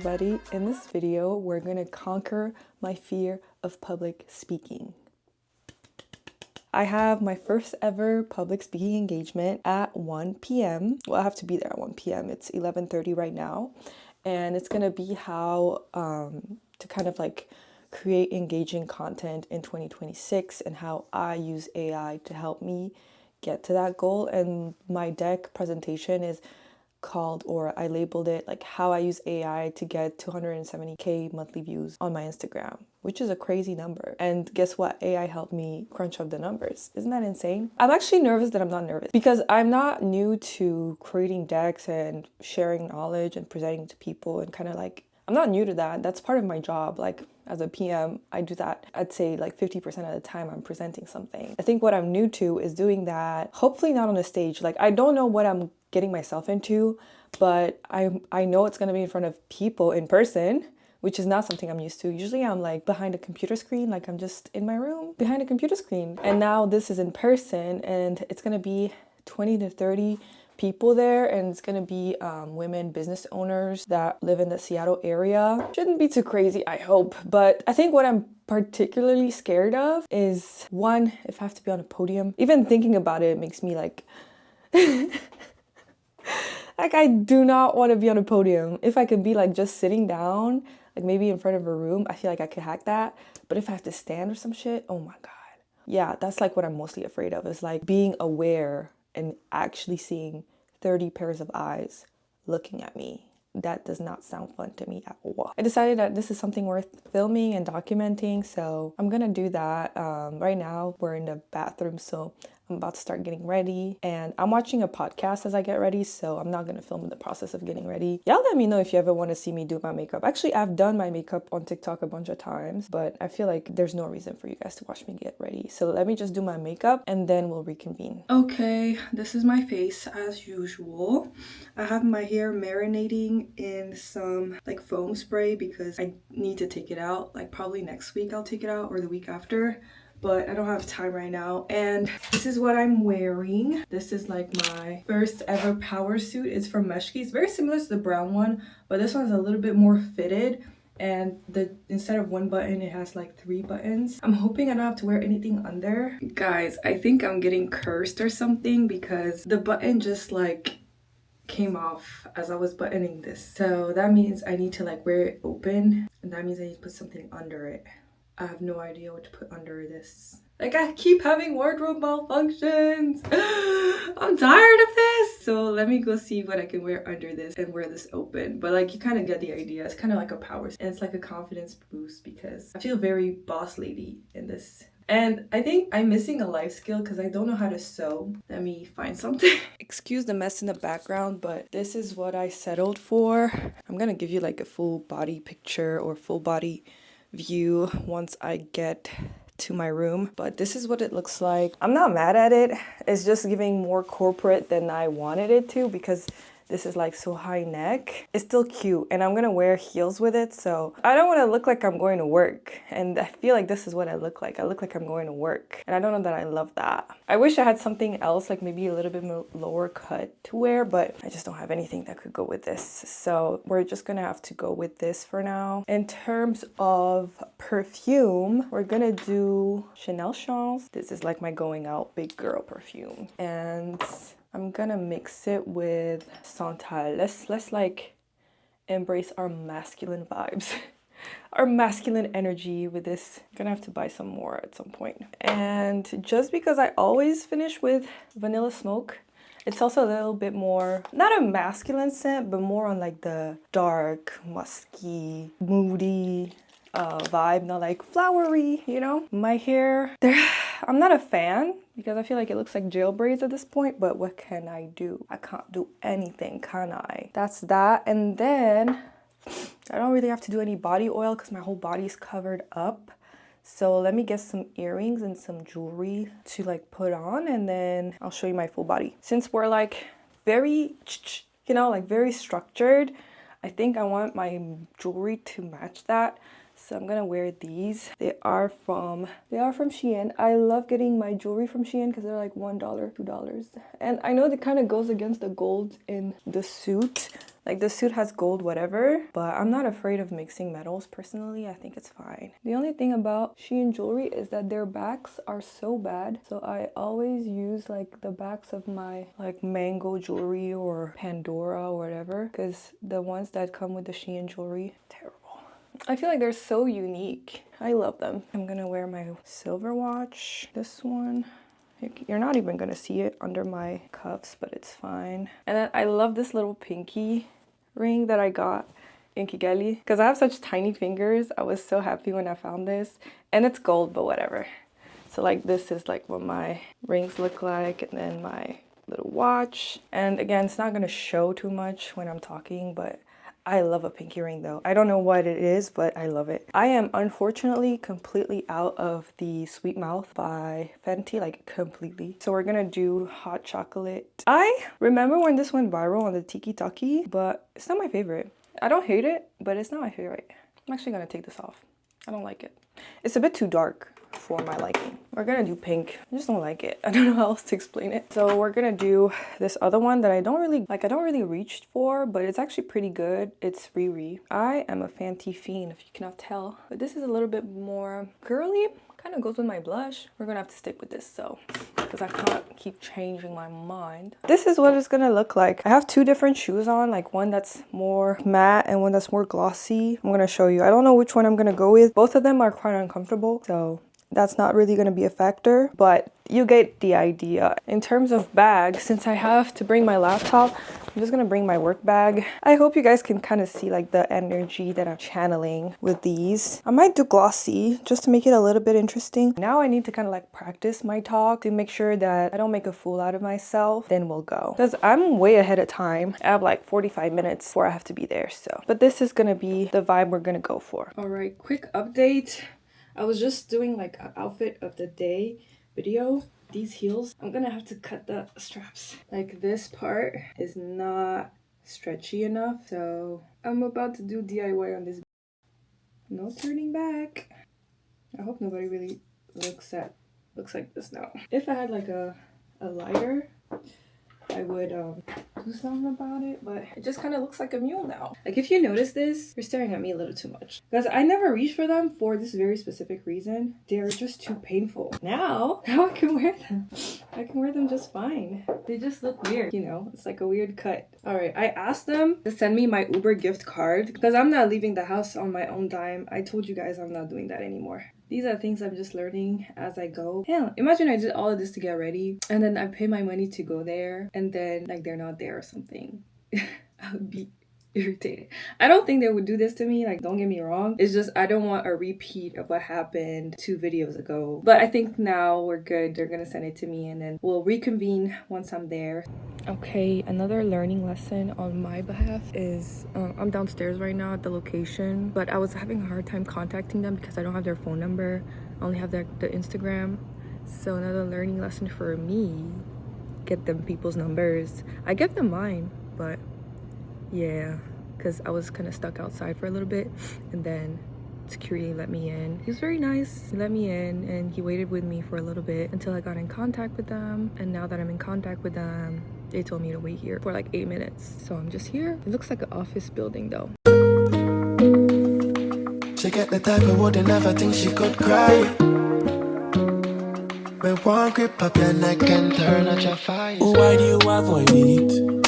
everybody. In this video, we're gonna conquer my fear of public speaking. I have my first ever public speaking engagement at 1 p.m. Well, I have to be there at 1 p.m. It's 11:30 right now. And it's gonna be how to kind of like create engaging content in 2026 and how I use AI to help me get to that goal. And my deck presentation is called, or I labeled it like how I use AI to get 270K monthly views on my Instagram, which is a crazy number. And guess what? AI helped me crunch up the numbers. Isn't that insane? I'm actually nervous that I'm not nervous because I'm not new to creating decks and sharing knowledge and presenting to people and kind of like, I'm not new to that. That's part of my job. Like as a PM, I do that. I'd say like 50% of the time I'm presenting something. I think what I'm new to is doing that, hopefully not on a stage. Like I don't know what I'm getting myself into, but I know it's gonna be in front of people in person, which is not something I'm used to. Usually I'm like behind a computer screen, like I'm just in my room behind a computer screen. And now this is in person and it's gonna be 20 to 30 people there, and it's gonna be women business owners that live in the Seattle area. Shouldn't be too crazy, I hope. But I think what I'm particularly scared of is, one, if I have to be on a podium. Even thinking about it makes me like like I do not want to be on a podium. If I could be like just sitting down, like maybe in front of a room, I feel like I could hack that. But if I have to stand or some shit, oh my God. Yeah, that's like what I'm mostly afraid of, is like being aware and actually seeing 30 pairs of eyes looking at me. That does not sound fun to me at all. I decided that this is something worth filming and documenting, so I'm gonna do that. Right now we're in the bathroom, so I'm about to start getting ready, and I'm watching a podcast as I get ready, so I'm not gonna film in the process of getting ready. Y'all let me know if you ever want to see me do my makeup. Actually, I've done my makeup on TikTok a bunch of times, but I feel like there's no reason for you guys to watch me get ready. So let me just do my makeup and then we'll reconvene. Okay, this is my face as usual. I have my hair marinating in some like foam spray because I need to take it out. Like probably next week I'll take it out, or the week after. But I don't have time right now. And this is what I'm wearing. This is like my first ever power suit. It's from Meshki. It's very similar to the brown one, but this one's a little bit more fitted. And instead of one button, it has like 3 buttons. I'm hoping I don't have to wear anything under. Guys, I think I'm getting cursed or something because the button just like came off as I was buttoning this. So that means I need to like wear it open, and that means I need to put something under it. I have no idea what to put under this. Like I keep having wardrobe malfunctions. I'm tired of this. So let me go see what I can wear under this and wear this open. But like you kind of get the idea. It's kind of like a power, and it's like a confidence boost because I feel very boss lady in this. And I think I'm missing a life skill because I don't know how to sew. Let me find something. Excuse the mess in the background, but this is what I settled for. I'm gonna give you like a full body picture or full body view once I get to my room, but this is what it looks like. I'm not mad at it. It's just giving more corporate than I wanted it to because this is like so high neck. It's still cute, and I'm gonna wear heels with it, so I don't want to look like I'm going to work, and I feel like this is what I look like. I look like I'm going to work, and I don't know that I love that. I wish I had something else, like maybe a little bit more lower cut to wear, but I just don't have anything that could go with this, so we're just gonna have to go with this for now. In terms of perfume, we're gonna do Chanel Chance. This is like my going out big girl perfume, and I'm gonna mix it with Santal. Let's like embrace our masculine vibes, our masculine energy with this. I'm gonna have to buy some more at some point. And just because I always finish with Vanilla Smoke, it's also a little bit more, not a masculine scent, but more on like the dark, musky, moody vibe, not like flowery, you know? My hair, I'm not a fan because I feel like it looks like jail braids at this point, but what can I do? I can't do anything, can I? That's that. And then I don't really have to do any body oil because my whole body is covered up. So let me get some earrings and some jewelry to like put on, and then I'll show you my full body. Since we're like very, you know, like very structured, I think I want my jewelry to match that. So I'm gonna wear these. They are from Shein. I love getting my jewelry from Shein because they're like $1, $2. And I know that kind of goes against the gold in the suit, Like this suit has gold whatever, but I'm not afraid of mixing metals personally. I think it's fine. The only thing about Shein jewelry is that their backs are so bad. So I always use like the backs of my like mango jewelry or Pandora or whatever, because the ones that come with the Shein jewelry, terrible. I feel like they're so unique. I love them. I'm gonna wear my silver watch, this one. You're not even gonna see it under my cuffs, but it's fine. And then I love this little pinky ring that I got in Kigali because I have such tiny fingers. I was so happy when I found this, and it's gold, but whatever. So like this is like what my rings look like, and then my little watch. And again, it's not gonna show too much when I'm talking, but I love a pinky ring though. I don't know what it is, but I love it. I am unfortunately completely out of the Sweet Mouth by Fenty, like completely. So we're gonna do hot chocolate. I remember when this went viral on the Tiki Taki, but it's not my favorite. I don't hate it, but it's not my favorite. I'm actually gonna take this off. I don't like it. It's a bit too dark for my liking. We're gonna do pink. I just don't like it. I don't know how else to explain it. So we're gonna do this other one that I don't really reach for, but it's actually pretty good. It's Riri. I am a Fenty fiend, if you cannot tell, but this is a little bit more girly. Kind of goes with my blush. We're gonna have to stick with this, so because I can't keep changing my mind. This is what it's gonna look like. I have two different shoes on, like one that's more matte and one that's more glossy. I'm gonna show you. I don't know which one I'm gonna go with. Both of them are quite uncomfortable, so that's not really going to be a factor, but you get the idea. In terms of bag, since I have to bring my laptop, I'm just gonna bring my work bag. I hope you guys can kind of see like the energy that I'm channeling with these. I might do glossy just to make it a little bit interesting. Now I need to kind of like practice my talk to make sure that I don't make a fool out of myself. Then we'll go. Because I'm way ahead of time. I have like 45 minutes before I have to be there, so. But this is gonna be the vibe we're gonna go for. All right, quick update. I was just doing like an outfit of the day video. These heels, I'm gonna have to cut the straps. Like this part is not stretchy enough, so I'm about to do DIY on this. No turning back. I hope nobody really looks like this now. If I had like a lighter, I would do something about it, but it just kind of looks like a mule now. Like if you notice this, you're staring at me a little too much. Because I never reach for them for this very specific reason. They're just too painful. Now I can wear them. I can wear them just fine. They just look weird, you know? It's like a weird cut. All right, I asked them to send me my Uber gift card because I'm not leaving the house on my own dime. I told you guys I'm not doing that anymore. These are things I'm just learning as I go. Hell, imagine I did all of this to get ready and then I pay my money to go there and then like they're not there or something. I would be irritated. I don't think they would do this to me, like don't get me wrong. It's just I don't want a repeat of what happened 2 videos ago. But I think now we're good. They're gonna send it to me and then we'll reconvene once I'm there. Okay, another learning lesson on my behalf is I'm downstairs right now at the location, but I was having a hard time contacting them because I don't have their phone number. I only have the Instagram. So another learning lesson for me, get them people's numbers. I give them mine, but yeah, because I was kind of stuck outside for a little bit and then security let me in. He was very nice. He let me in and he waited with me for a little bit until I got in contact with them. And now that I'm in contact with them, they told me to wait here for like 8 minutes. So I'm just here. It looks like an office building though. She get the type of would never think she could cry. When one grip up your neck and turn at your fire. Why do you avoid it?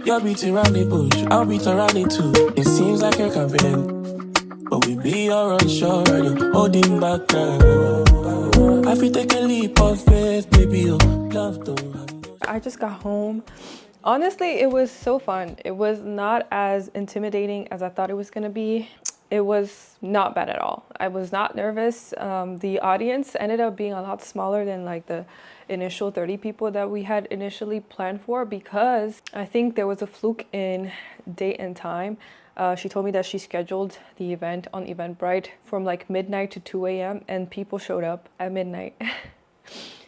You're beating around the bush, I'll beat around it too. It seems like you're confident, but we be all unsure and you're holding back now. I feel take a leap of faith, baby, you love to. I just got home. Honestly, it was so fun. It was not as intimidating as I thought it was gonna be. It was not bad at all. I was not nervous. The audience ended up being a lot smaller than like the initial 30 people that we had initially planned for because I think there was a fluke in date and time. She told me that she scheduled the event on Eventbrite from like midnight to 2 a.m. and people showed up at midnight.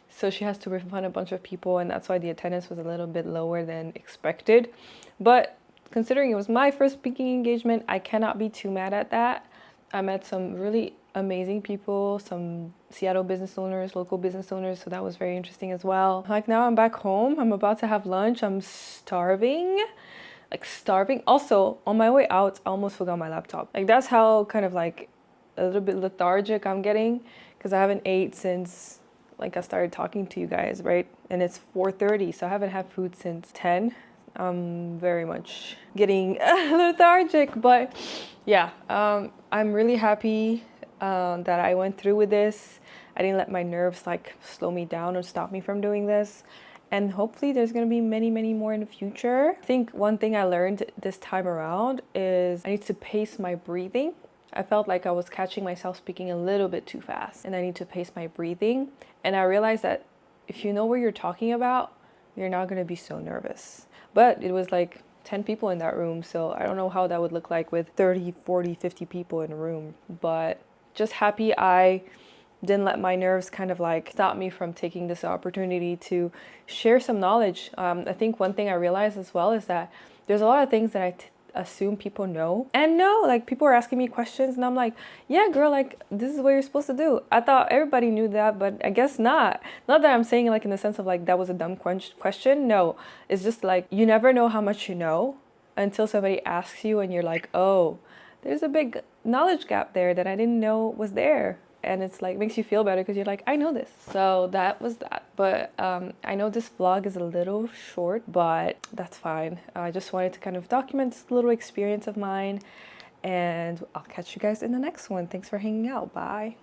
So she has to refund a bunch of people and that's why the attendance was a little bit lower than expected. But considering it was my first speaking engagement, I cannot be too mad at that. I met some really amazing people, some Seattle business owners, local business owners, so that was very interesting as well. Like now I'm back home, I'm about to have lunch, I'm starving. like starving. Also, on my way out, I almost forgot my laptop. Like that's how kind of like a little bit lethargic I'm getting, because I haven't ate since like I started talking to you guys, right? And it's 4:30, so I haven't had food since 10. I'm very much getting lethargic, but yeah, I'm really happy that I went through with this. I didn't let my nerves like slow me down or stop me from doing this. And hopefully there's gonna be many, many more in the future. I think one thing I learned this time around is I need to pace my breathing. I felt like I was catching myself speaking a little bit too fast, and I need to pace my breathing. And I realized that if you know what you're talking about, you're not gonna be so nervous. But it was like 10 people in that room, so I don't know how that would look like with 30, 40, 50 people in a room. But just happy I didn't let my nerves kind of like stop me from taking this opportunity to share some knowledge. I think one thing I realized as well is that there's a lot of things that I assume people know. And no, like people are asking me questions and I'm like, yeah, girl, like this is what you're supposed to do. I thought everybody knew that, but I guess not. Not that I'm saying like in the sense of like that was a dumb question. No, it's just like you never know how much you know until somebody asks you and you're like, oh, there's a big knowledge gap there that I didn't know was there. And it's like makes you feel better because you're like, I know this. So that was that. But I know this vlog is a little short, but that's fine. I just wanted to kind of document this little experience of mine, and I'll catch you guys in the next one. Thanks for hanging out. Bye.